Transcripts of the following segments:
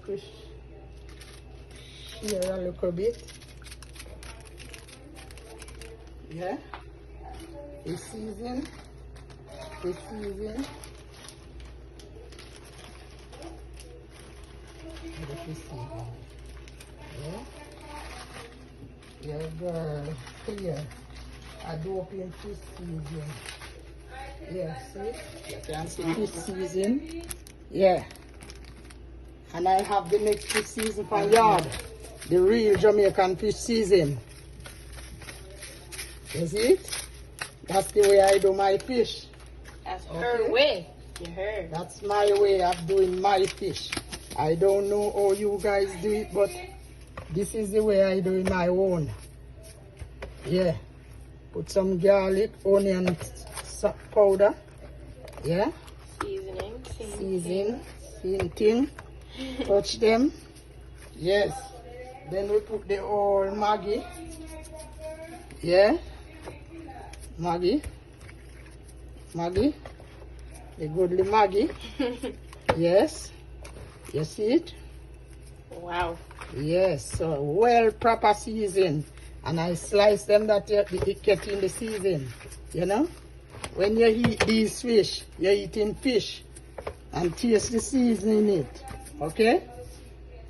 fish here a little bit. Yeah. Fish season. Fish season. The fish season. Yeah. Yeah, girl. Here. I do open fish season. Yeah, see? You can see fish season. Yeah. And I have the next fish season for yard. The real Jamaican fish season. You see it? That's the way I do my fish. That's her way. You heard. That's my way of doing my fish. I don't know how you guys do it, but this is the way I do it my own. Yeah. Put some garlic, onion powder. Yeah. Seasoning. Seasoning. Touch them. Yes. Then we put the old Maggi. Yeah. Maggi. The goodly Maggi. Yes. You see it? Wow. Yes. So well proper season. And I slice them that it get in the season. You know? When you eat these fish, you're eating fish. And taste the seasoning in it. Okay?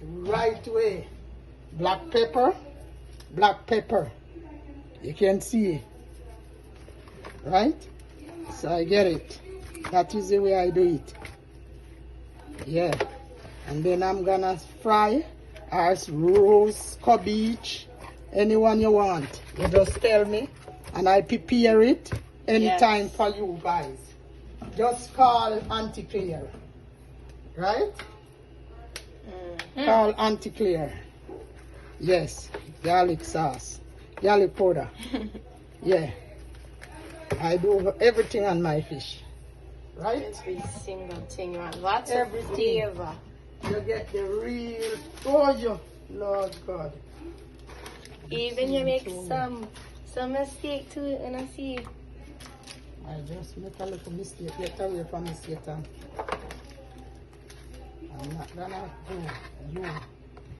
Right way. Black pepper. You can see. Right? So I get it. That is the way I do it. Yeah. And then I'm gonna fry as roast cabbage, anyone you want. You just tell me and I prepare it anytime for you guys. Just call Auntie Claire. Right? Call Auntie Claire. Yes. Garlic sauce. Garlic powder. Yeah. I do everything on my fish. Right? Every single thing you want. Lots Everything. of flavor. You get the real treasure, Lord God. Even you make some mistake too, and I see. I just make a little mistake. Get away from me, Satan. I'm not gonna do you.